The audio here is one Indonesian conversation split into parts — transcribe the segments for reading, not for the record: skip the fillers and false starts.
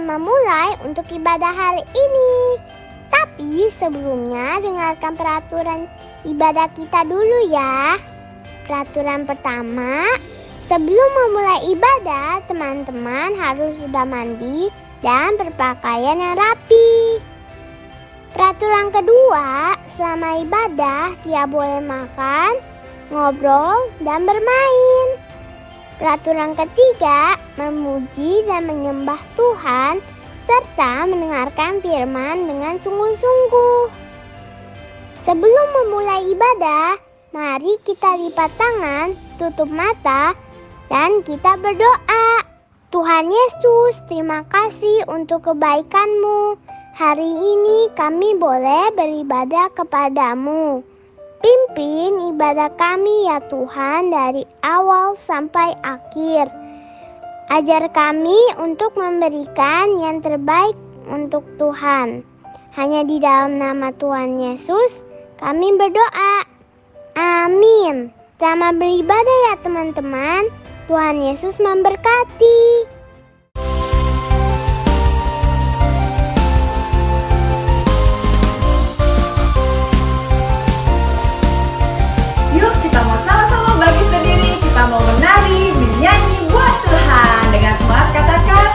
memulai untuk ibadah hari ini. Tapi sebelumnya dengarkan peraturan ibadah kita dulu ya. Peraturan pertama, sebelum memulai ibadah, teman-teman harus sudah mandi dan berpakaian yang rapi. Peraturan kedua, selama ibadah tidak boleh makan, ngobrol, dan bermain. Peraturan ketiga, memuji dan menyembah Tuhan serta mendengarkan firman dengan sungguh-sungguh. Sebelum memulai ibadah, mari kita lipat tangan, tutup mata, dan kita berdoa. Tuhan Yesus, terima kasih untuk kebaikan-Mu. Hari ini kami boleh beribadah kepadamu. Pimpin ibadah kami ya Tuhan dari awal sampai akhir. Ajar kami untuk memberikan yang terbaik untuk Tuhan. Hanya di dalam nama Tuhan Yesus kami berdoa. Amin. Selamat beribadah ya teman-teman. Tuhan Yesus memberkati. Yuk kita mau sama-sama bagi sendiri. Kita mau menari, bernyanyi buat Tuhan. Dengan semangat katakan,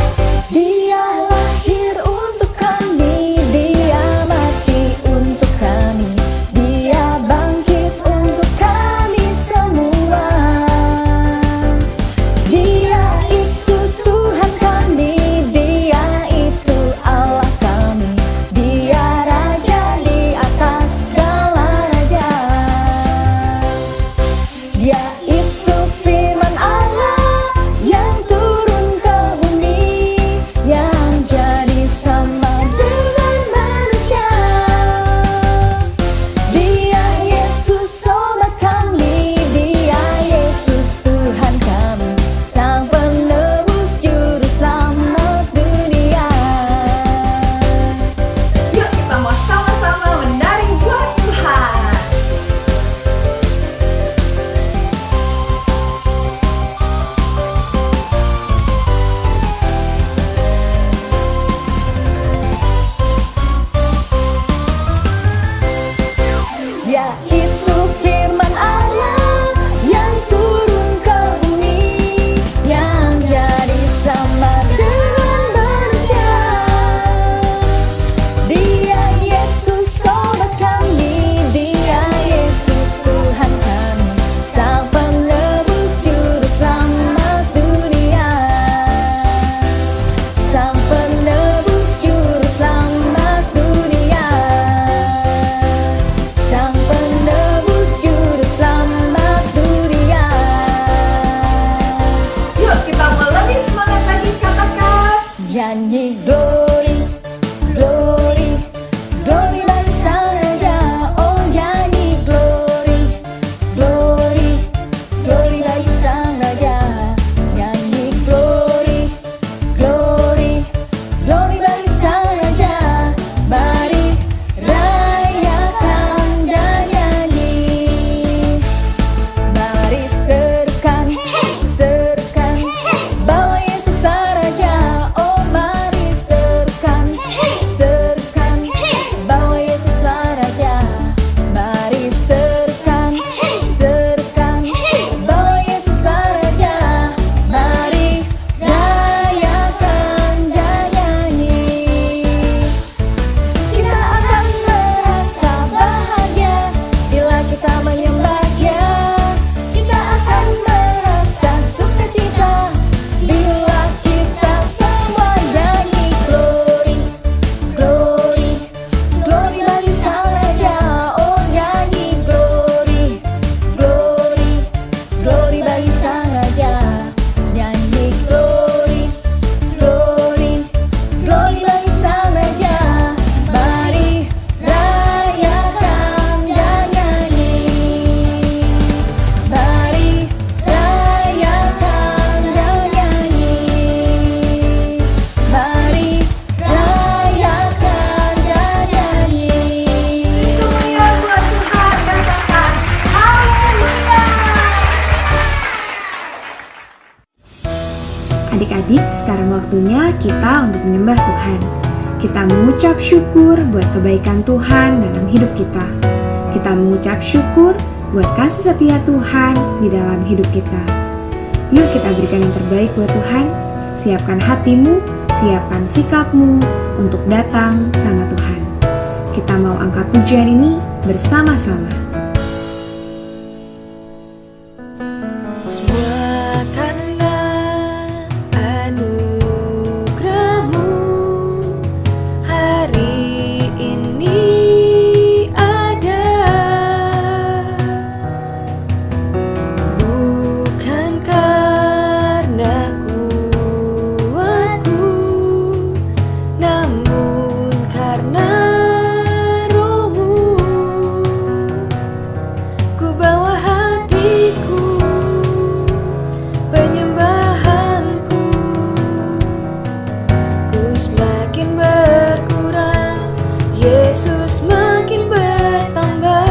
Dia lahir untuk kami, Dia mati untuk kami, Dia bangkit untuk kami semua. Dia itu Tuhan kami, Dia itu Allah kami, Dia Raja di atas segala raja. Dia itu firman Allah yang turun ke bumi, yang jadi sama dengan manusia. Dia Yesus sobat kami, Dia Yesus Tuhan kami, Sang penebus juru selamat dunia. yuk kita mau sama-sama menari buat Tuhan. adik-adik, sekarang waktunya kita untuk menyembah Tuhan. Kita mengucap syukur buat kebaikan Tuhan dalam hidup kita. Kita mengucap syukur buat kasih setia Tuhan di dalam hidup kita. Yuk kita berikan yang terbaik buat Tuhan. Siapkan hatimu, siapkan sikapmu untuk datang sama Tuhan. Kita mau angkat pujian ini bersama-sama. Semua karena anugerah-Mu hari ini ada. Bukan karena kuatku, namun karena Roh-Mu. Ku bawa hatiku, penyembahanku. Ku semakin berkurang, Yesus makin bertambah.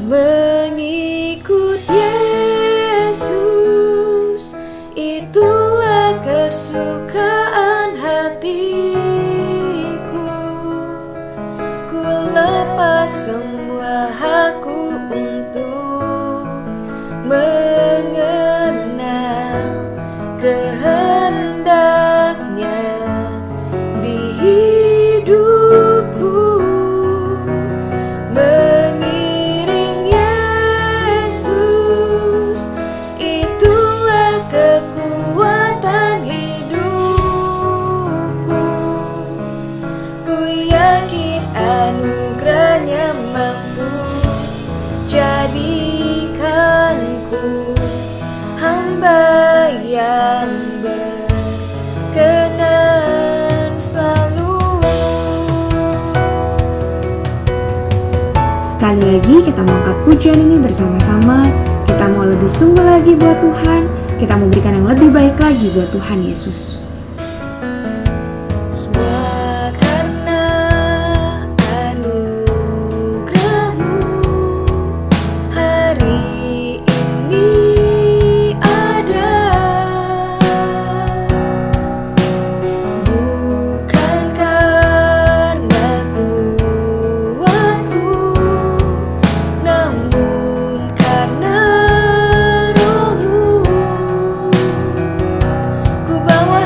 Mengikut Yesus, itulah kesukaan hatiku. Ku lepas semua hakku untuk mengenal kehendaknya di hidupku. Mengiring Yesus, itulah kekuatan hidupku. Ku yakin anugerahnya mampu jadikanku hamba yang berkenan selalu. Sekali lagi kita mau angkat pujian ini bersama-sama. Kita mau lebih sungguh lagi buat Tuhan. Kita mau berikan yang lebih baik lagi buat Tuhan Yesus. Semua karena anugerah-Mu hari ini ada. Bukan karena kuatku, namun karena Roh-Mu. Ku bawa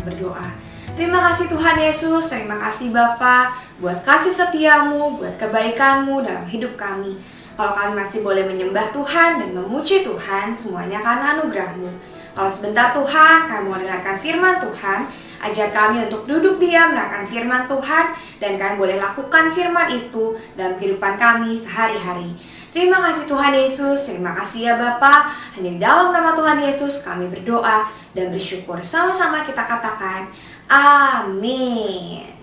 berdoa. Terima kasih Tuhan Yesus, terima kasih Bapa buat kasih setiamu, buat kebaikanmu dalam hidup kami. Kalau kami masih boleh menyembah Tuhan dan memuji Tuhan, semuanya karena anugerah-Mu. Kalau sebentar Tuhan, kami mau dengarkan firman Tuhan, ajar kami untuk duduk diam mendengarkan firman Tuhan, dan kami boleh lakukan firman itu dalam kehidupan kami sehari-hari. Terima kasih Tuhan Yesus, terima kasih ya Bapa. Hanya di dalam nama Tuhan Yesus kami berdoa dan bersyukur. Sama-sama kita katakan, amin.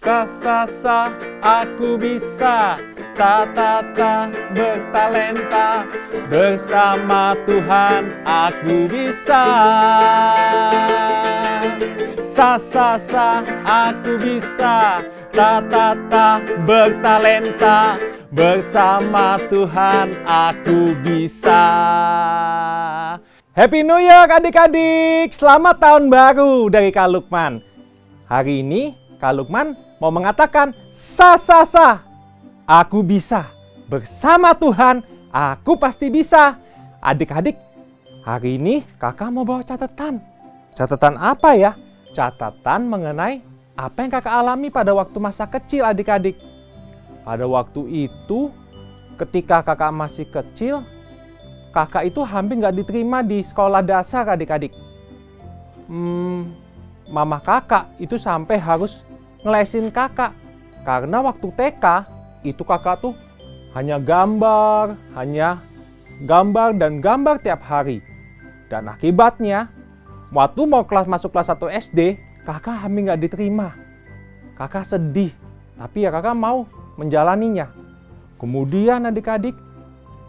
Sa, aku bisa. Ta, bertalenta. Bersama Tuhan aku bisa. Sa, aku bisa. Ta, bertalenta. Bersama Tuhan aku bisa. Happy New Year adik-adik. Selamat tahun baru dari Kak Lukman. Hari ini Kak Lukman mau mengatakan sa, aku bisa. Bersama Tuhan aku pasti bisa. Adik-adik, hari ini kakak mau bawa catatan. Catatan apa ya? Catatan mengenai apa yang kakak alami pada waktu masa kecil adik-adik. Pada waktu itu, ketika kakak masih kecil, kakak itu hampir nggak diterima di sekolah dasar adik-adik. Mama kakak itu sampai harus ngelesin kakak. Karena waktu TK, itu kakak tuh hanya gambar dan gambar tiap hari. Dan akibatnya, waktu mau masuk kelas 1 SD, kakak hampir nggak diterima. Kakak sedih, tapi ya kakak mau menjalaninya. Kemudian adik-adik,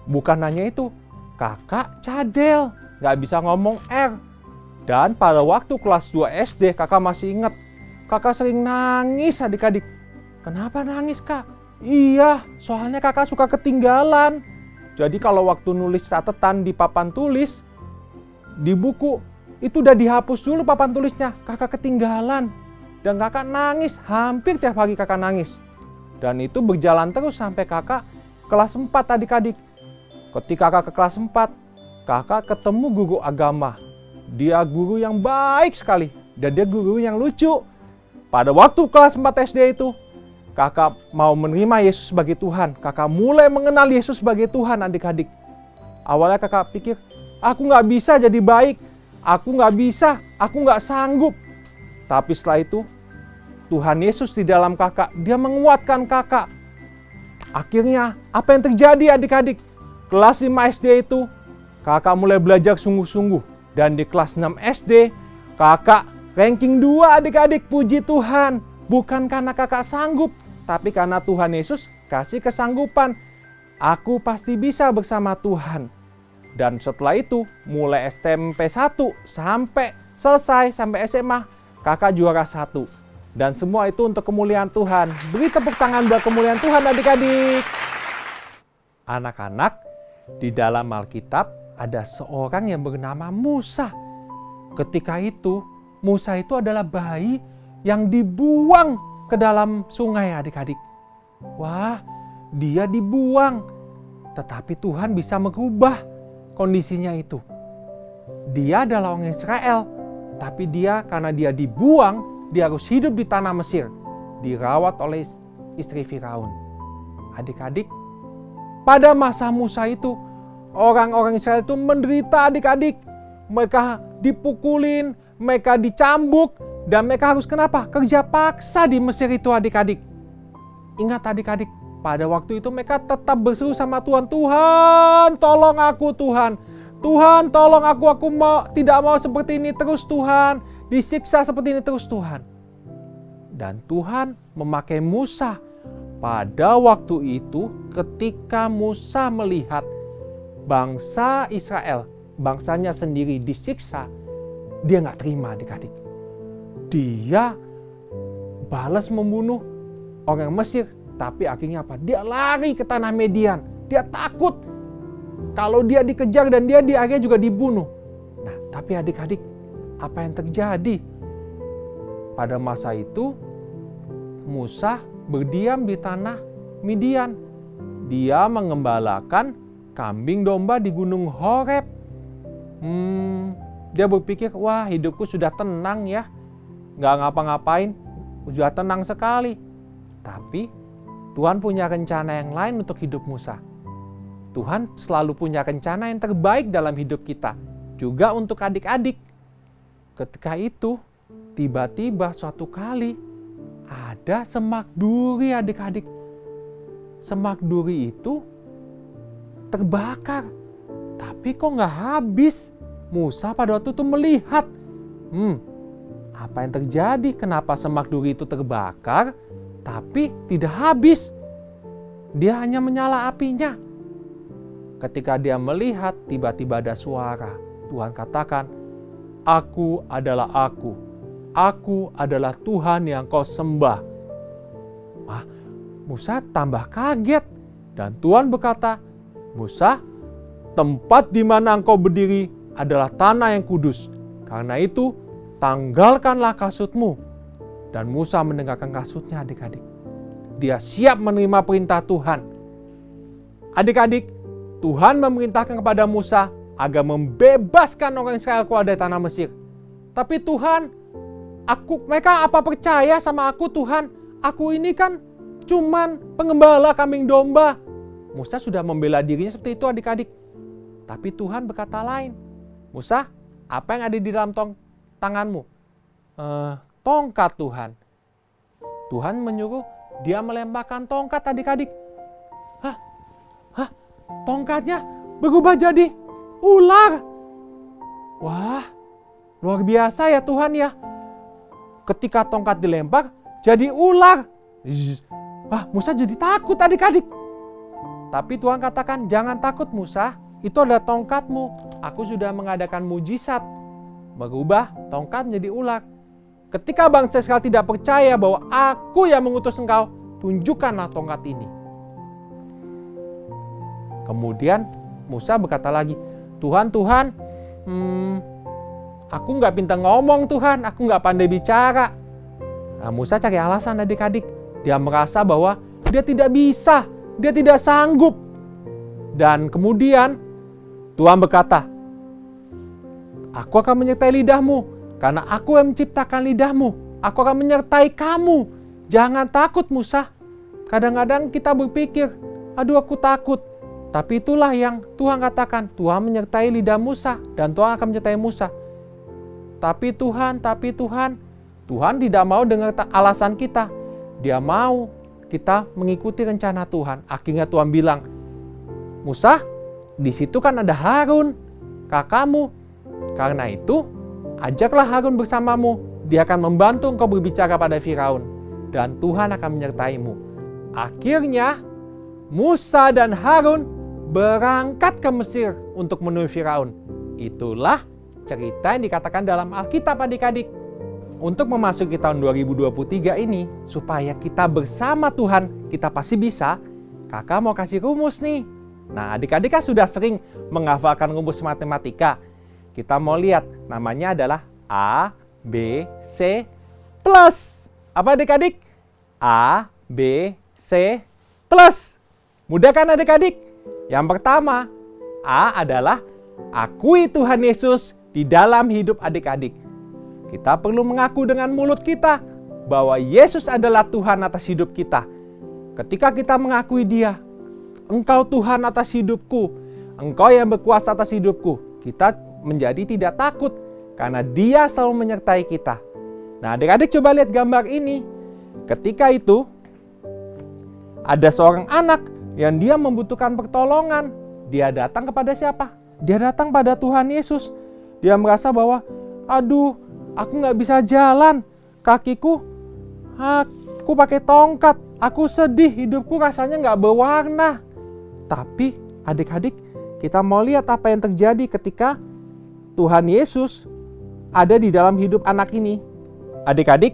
bukan hanya itu, kakak cadel, nggak bisa ngomong R. Dan pada waktu kelas 2 SD, kakak masih ingat, kakak sering nangis adik-adik. Kenapa nangis kak? Iya, soalnya kakak suka ketinggalan. Jadi kalau waktu nulis catatan di papan tulis, di buku, itu udah dihapus dulu papan tulisnya, kakak ketinggalan. Dan kakak nangis, hampir tiap hari kakak nangis. Dan itu berjalan terus sampai kakak kelas 4 adik-adik. Ketika kakak ke kelas 4, kakak ketemu guru agama. Dia guru yang baik sekali. Dan dia guru yang lucu. Pada waktu kelas 4 SD itu, kakak mau menerima Yesus sebagai Tuhan. Kakak mulai mengenal Yesus sebagai Tuhan adik-adik. Awalnya kakak pikir, aku nggak bisa jadi baik. Aku nggak bisa, aku nggak sanggup. Tapi setelah itu, Tuhan Yesus di dalam kakak, dia menguatkan kakak. Akhirnya, apa yang terjadi adik-adik? Kelas 5 SD itu, kakak mulai belajar sungguh-sungguh. Dan di kelas 6 SD, kakak ranking 2 adik-adik, puji Tuhan. Bukan karena kakak sanggup, tapi karena Tuhan Yesus kasih kesanggupan. Aku pasti bisa bersama Tuhan. Dan setelah itu, mulai SMP 1 sampai selesai, sampai SMA, kakak juara 1. Dan semua itu untuk kemuliaan Tuhan. Beri tepuk tangan buat kemuliaan Tuhan adik-adik. Anak-anak, di dalam Alkitab ada seorang yang bernama Musa. Ketika itu, Musa itu adalah bayi yang dibuang ke dalam sungai adik-adik. Wah, dia dibuang. Tetapi Tuhan bisa mengubah kondisinya itu. Dia adalah orang Israel. Tapi karena dia dibuang, dia harus hidup di tanah Mesir, dirawat oleh istri Firaun. Adik-adik, pada masa Musa itu, orang-orang Israel itu menderita adik-adik. Mereka dipukulin, mereka dicambuk, dan mereka harus kenapa? Kerja paksa di Mesir itu adik-adik. Ingat adik-adik, pada waktu itu mereka tetap berseru sama Tuhan, Tuhan tolong aku Tuhan. Tuhan tolong aku tidak mau seperti ini terus Tuhan. Disiksa seperti ini terus Tuhan. Dan Tuhan memakai Musa. Pada waktu itu ketika Musa melihat bangsa Israel, bangsanya sendiri disiksa, dia nggak terima adik-adik. Dia balas membunuh orang Mesir. Tapi akhirnya apa? Dia lari ke tanah Median. Dia takut kalau dia dikejar dan dia akhirnya juga dibunuh. Nah, tapi adik-adik, apa yang terjadi? Pada masa itu, Musa berdiam di tanah Midian. Dia mengembalakan kambing domba di gunung Horeb. Dia berpikir, wah hidupku sudah tenang ya, nggak ngapa-ngapain, sudah tenang sekali. Tapi Tuhan punya rencana yang lain untuk hidup Musa. Tuhan selalu punya rencana yang terbaik dalam hidup kita, juga untuk adik-adik. Ketika itu, tiba-tiba suatu kali ada semak duri adik-adik. Semak duri itu terbakar, tapi kok nggak habis. Musa pada waktu itu melihat, apa yang terjadi? Kenapa semak duri itu terbakar, tapi tidak habis? Dia hanya menyala apinya. Ketika dia melihat, tiba-tiba ada suara. Tuhan katakan, "Aku adalah aku. Aku adalah Tuhan yang kau sembah." Wah, Musa tambah kaget. Dan Tuhan berkata, "Musa, tempat di mana engkau berdiri adalah tanah yang kudus. Karena itu, tanggalkanlah kasutmu." Dan Musa mendengarkan kasutnya adik-adik. Dia siap menerima perintah Tuhan. Adik-adik, Tuhan memerintahkan kepada Musa agar membebaskan orang Israel keluar dari tanah Mesir. Tapi Tuhan, mereka apa percaya sama aku Tuhan? Aku ini kan cuman pengembala kambing domba. Musa sudah membela dirinya seperti itu adik-adik. Tapi Tuhan berkata lain. Musa, apa yang ada di dalam tanganmu? Tongkat Tuhan. Tuhan menyuruh dia melemparkan tongkat adik-adik. Tongkatnya berubah jadi ular. Wah, luar biasa ya Tuhan ya. Ketika tongkat dilempar, jadi ular. Wah, Musa jadi takut adik-adik. Tapi Tuhan katakan, jangan takut Musa, itu adalah tongkatmu. Aku sudah mengadakan mujizat. Berubah tongkat menjadi ular. Ketika bangsa Israel tidak percaya bahwa aku yang mengutus engkau, tunjukkanlah tongkat ini. Kemudian Musa berkata lagi, Tuhan, aku nggak pintar ngomong Tuhan, aku nggak pandai bicara. Nah, Musa cari alasan adik-adik. Dia merasa bahwa dia tidak bisa, dia tidak sanggup. Dan kemudian Tuhan berkata, aku akan menyertai lidahmu, karena aku yang menciptakan lidahmu. Aku akan menyertai kamu. Jangan takut Musa. Kadang-kadang kita berpikir, aduh aku takut. Tapi itulah yang Tuhan katakan. Tuhan menyertai lidah Musa dan Tuhan akan menyertai Musa. Tapi Tuhan tidak mau dengar alasan kita. Dia mau kita mengikuti rencana Tuhan. Akhirnya Tuhan bilang, Musa, di situ kan ada Harun, kakakmu. Karena itu, ajaklah Harun bersamamu. Dia akan membantu engkau berbicara pada Firaun. Dan Tuhan akan menyertaimu. Akhirnya, Musa dan Harun berangkat ke Mesir untuk menemui Firaun. Itulah cerita yang dikatakan dalam Alkitab adik-adik. Untuk memasuki tahun 2023 ini, supaya kita bersama Tuhan, kita pasti bisa. Kakak mau kasih rumus nih. Nah, adik-adik kan sudah sering menghafalkan rumus matematika. Kita mau lihat, namanya adalah A, B, C, plus. Apa adik-adik? A, B, C, plus. Mudah kan adik-adik? Yang pertama, A adalah akui Tuhan Yesus di dalam hidup adik-adik. Kita perlu mengaku dengan mulut kita bahwa Yesus adalah Tuhan atas hidup kita. Ketika kita mengakui Dia, Engkau Tuhan atas hidupku, Engkau yang berkuasa atas hidupku, kita menjadi tidak takut karena Dia selalu menyertai kita. Nah, adik-adik coba lihat gambar ini. Ketika itu, ada seorang anak yang dia membutuhkan pertolongan. Dia datang kepada siapa? Dia datang pada Tuhan Yesus. Dia merasa bahwa, aduh, aku nggak bisa jalan. Kakiku, aku pakai tongkat. Aku sedih, hidupku rasanya nggak berwarna. Tapi adik-adik, kita mau lihat apa yang terjadi ketika Tuhan Yesus ada di dalam hidup anak ini. Adik-adik,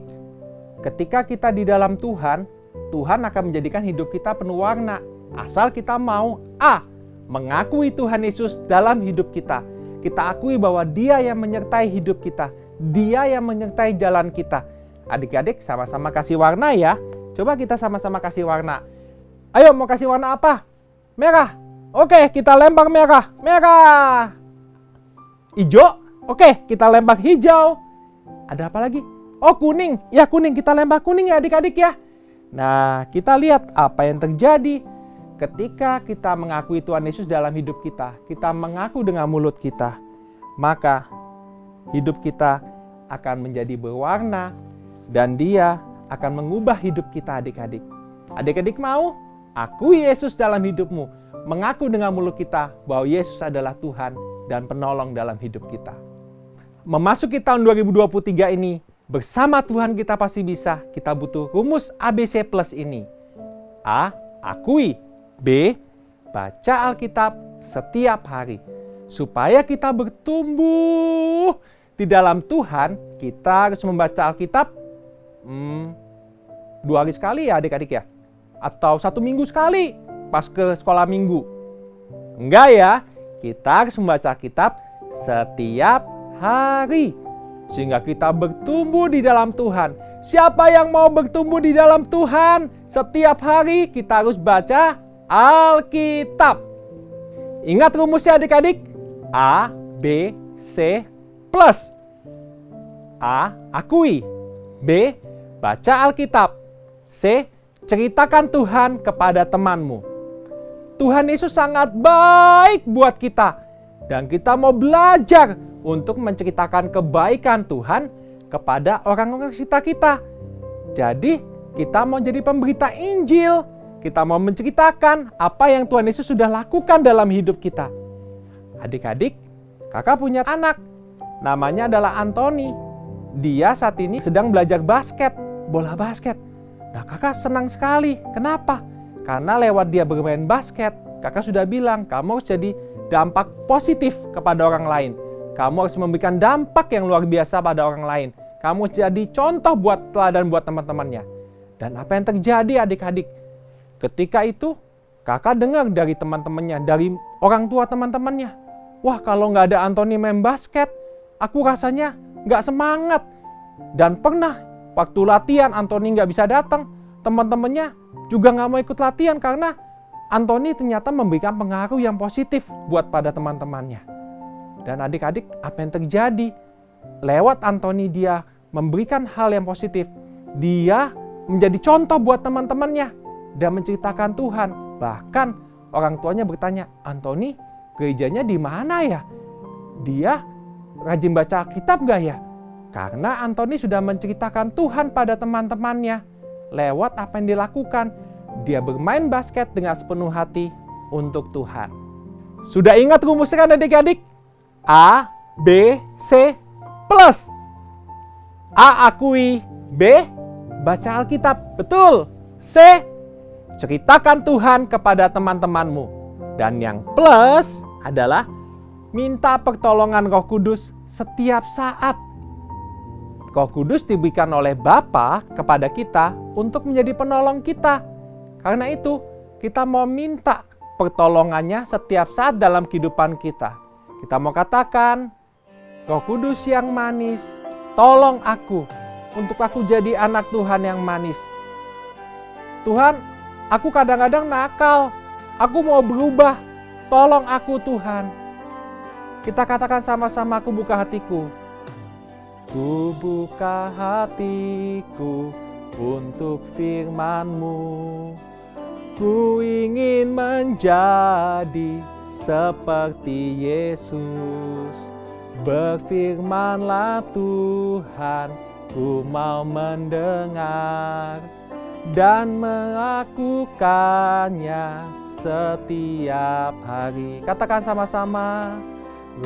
ketika kita di dalam Tuhan, Tuhan akan menjadikan hidup kita penuh warna. Asal kita mau A, mengakui Tuhan Yesus dalam hidup kita. Kita akui bahwa Dia yang menyertai hidup kita. Dia yang menyertai jalan kita. Adik-adik sama-sama kasih warna ya. Coba kita sama-sama kasih warna. Ayo mau kasih warna apa? Merah. Oke, kita lempar merah. Merah. Hijau. Oke, kita lempar hijau. Ada apa lagi? Oh, kuning. Ya, kuning. Kita lempar kuning ya adik-adik ya. Nah, kita lihat apa yang terjadi ketika kita mengakui Tuhan Yesus dalam hidup kita. Kita mengaku dengan mulut kita. Maka hidup kita akan menjadi berwarna dan Dia akan mengubah hidup kita adik-adik. Adik-adik mau? Akui Yesus dalam hidupmu. Mengaku dengan mulut kita bahwa Yesus adalah Tuhan dan penolong dalam hidup kita. Memasuki tahun 2023 ini, bersama Tuhan kita pasti bisa. Kita butuh rumus ABC plus ini. A. Akui. B. Baca Alkitab setiap hari. Supaya kita bertumbuh di dalam Tuhan, kita harus membaca Alkitab 2 hari sekali ya adik-adik ya. Atau 1 minggu sekali pas ke sekolah minggu. Enggak ya, kita harus membaca Alkitab setiap hari. Sehingga kita bertumbuh di dalam Tuhan. Siapa yang mau bertumbuh di dalam Tuhan? Setiap hari kita harus baca Alkitab. Ingat rumusnya adik-adik? A, B, C, plus. A. Akui. B. Baca Alkitab. C. Ceritakan Tuhan kepada temanmu. Tuhan Yesus sangat baik buat kita. Dan kita mau belajar untuk menceritakan kebaikan Tuhan kepada orang-orang sekitar kita. Jadi kita mau jadi pemberita Injil. Kita mau menceritakan apa yang Tuhan Yesus sudah lakukan dalam hidup kita. Adik-adik, kakak punya anak. Namanya adalah Anthony. Dia saat ini sedang belajar basket, bola basket. Nah, kakak senang sekali. Kenapa? Karena lewat dia bermain basket, kakak sudah bilang, kamu harus jadi dampak positif kepada orang lain. Kamu harus memberikan dampak yang luar biasa pada orang lain. Kamu jadi contoh buat teladan buat teman-temannya. Dan apa yang terjadi adik-adik? Ketika itu, kakak dengar dari teman-temannya, dari orang tua teman-temannya. Wah, kalau nggak ada Anthony main basket, aku rasanya nggak semangat. Dan pernah waktu latihan Anthony nggak bisa datang, teman-temannya juga nggak mau ikut latihan karena Anthony ternyata memberikan pengaruh yang positif buat pada teman-temannya. Dan adik-adik, apa yang terjadi? Lewat Anthony dia memberikan hal yang positif. Dia menjadi contoh buat teman-temannya dan menceritakan Tuhan. Bahkan orang tuanya bertanya, Anthony, gerejanya di mana ya? Dia rajin baca Alkitab nggak ya? Karena Anthony sudah menceritakan Tuhan pada teman-temannya. Lewat apa yang dilakukan, dia bermain basket dengan sepenuh hati untuk Tuhan. Sudah ingat rumusnya kan adik-adik? A, B, C, plus. A. Akui. B. Baca Alkitab. Betul. C. Ceritakan Tuhan kepada teman-temanmu. Dan yang plus adalah minta pertolongan Roh Kudus setiap saat. Roh Kudus diberikan oleh Bapa kepada kita untuk menjadi penolong kita. Karena itu, kita mau minta pertolongannya setiap saat dalam kehidupan kita. Kita mau katakan, Roh Kudus yang manis, tolong aku untuk aku jadi anak Tuhan yang manis. Tuhan, aku kadang-kadang nakal. Aku mau berubah. Tolong aku Tuhan. Kita katakan sama-sama, aku buka hatiku. Ku buka hatiku untuk firman-Mu. Ku ingin menjadi seperti Yesus. Berfirmanlah Tuhan, ku mau mendengar dan melakukannya setiap hari. Katakan sama-sama.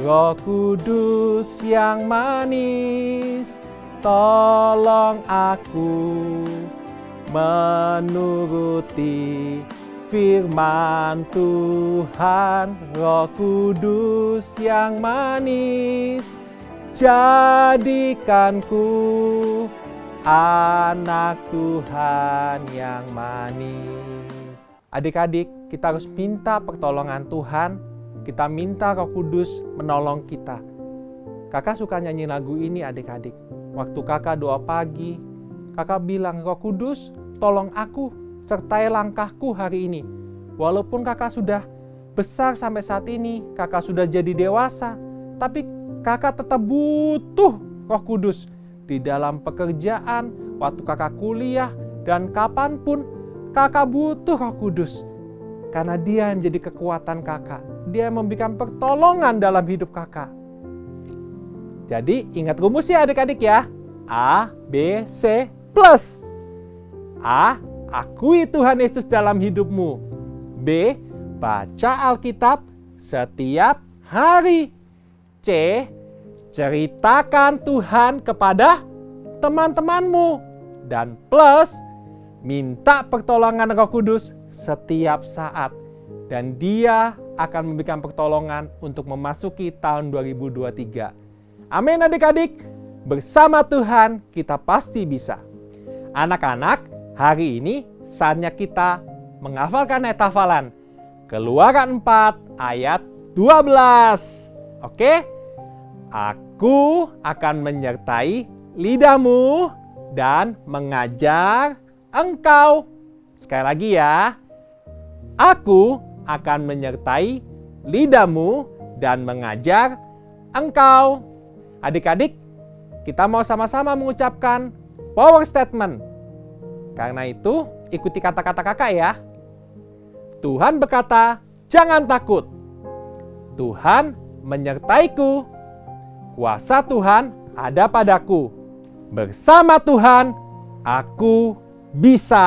Roh Kudus yang manis, tolong aku menuruti firman Tuhan. Roh Kudus yang manis, jadikanku anak Tuhan yang manis. Adik-adik, kita harus minta pertolongan Tuhan. Kita minta Roh Kudus menolong kita. Kakak suka nyanyi lagu ini adik-adik. Waktu kakak doa pagi, kakak bilang, Roh Kudus tolong aku sertai langkahku hari ini. Walaupun kakak sudah besar sampai saat ini, kakak sudah jadi dewasa, tapi kakak tetap butuh Roh Kudus di dalam pekerjaan, waktu kakak kuliah, dan kapanpun kakak butuh Roh Kudus. Karena dia yang menjadi kekuatan kakak. Dia memberikan pertolongan dalam hidup kakak. Jadi ingat rumusnya adik-adik ya. A, B, C, plus. A, akui Tuhan Yesus dalam hidupmu. B, baca Alkitab setiap hari. C, ceritakan Tuhan kepada teman-temanmu. Dan plus, minta pertolongan Roh Kudus setiap saat. Dan dia akan memberikan pertolongan untuk memasuki tahun 2023. Amin adik-adik. Bersama Tuhan kita pasti bisa. Anak-anak, hari ini saatnya kita menghafalkan ayat hafalan. Keluaran 4 ayat 12. Oke? Aku akan menyertai lidahmu dan mengajar engkau. Sekali lagi ya. Aku akan menyertai lidahmu dan mengajar engkau. Adik-adik, kita mau sama-sama mengucapkan power statement. Karena itu, ikuti kata-kata kakak ya. Tuhan berkata, jangan takut. Tuhan menyertaiku. Kuasa Tuhan ada padaku. Bersama Tuhan, aku bisa.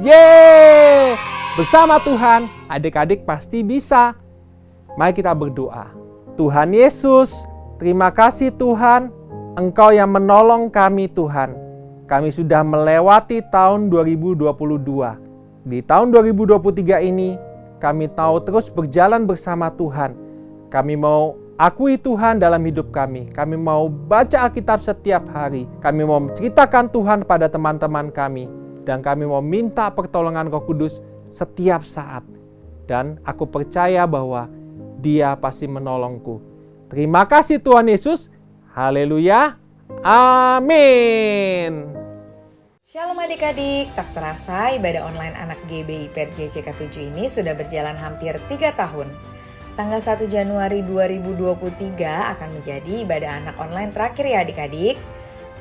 Yeay! Bersama Tuhan, adik-adik pasti bisa. Mari kita berdoa. Tuhan Yesus, terima kasih Tuhan, Engkau yang menolong kami Tuhan. Kami sudah melewati tahun 2022. Di tahun 2023 ini, kami tahu terus berjalan bersama Tuhan. Kami mau akui Tuhan dalam hidup kami. Kami mau baca Alkitab setiap hari. Kami mau menceritakan Tuhan pada teman-teman kami. Dan kami mau minta pertolongan Roh Kudus setiap saat. Dan aku percaya bahwa Dia pasti menolongku. Terima kasih Tuhan Yesus. Haleluya. Amin. Shalom adik-adik, tak terasa ibadah online anak GBI PRJ CK7 ini sudah berjalan hampir 3 tahun. Tanggal 1 Januari 2023 akan menjadi ibadah anak online terakhir ya adik-adik.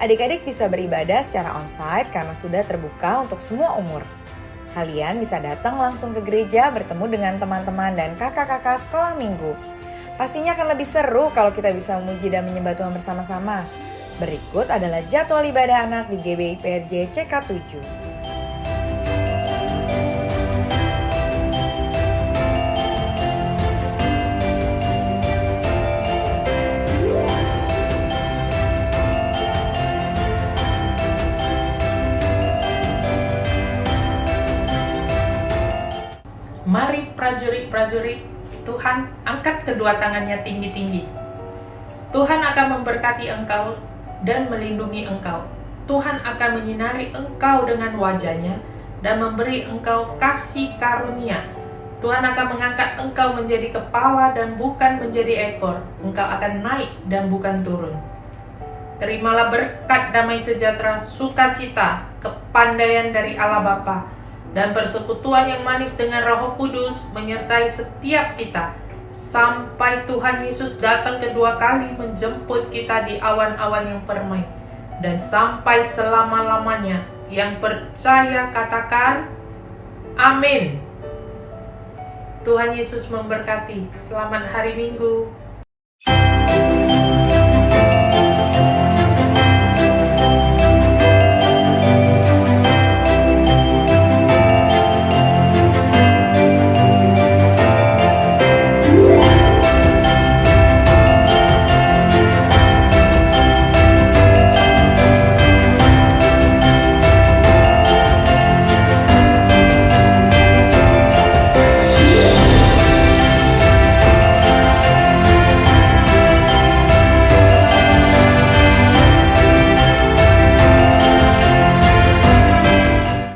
Adik-adik bisa beribadah secara onsite karena sudah terbuka untuk semua umur. Kalian bisa datang langsung ke gereja bertemu dengan teman-teman dan kakak-kakak sekolah minggu. Pastinya akan lebih seru kalau kita bisa memuji dan menyembah Tuhan bersama-sama. Berikut adalah jadwal ibadah anak di GBI PRJ CK7. Mari prajurit-prajurit, Tuhan angkat kedua tangannya tinggi-tinggi. Tuhan akan memberkati engkau dan melindungi engkau. Tuhan akan menyinari engkau dengan wajah-Nya dan memberi engkau kasih karunia. Tuhan akan mengangkat engkau menjadi kepala dan bukan menjadi ekor. Engkau akan naik dan bukan turun. Terimalah berkat damai sejahtera, sukacita, kepandaian dari Allah Bapa, dan persekutuan yang manis dengan Roh Kudus menyertai setiap kita sampai Tuhan Yesus datang kedua kali menjemput kita di awan-awan yang permai, dan sampai selama-lamanya. Yang percaya katakan amin. Tuhan Yesus memberkati. Selamat hari Minggu.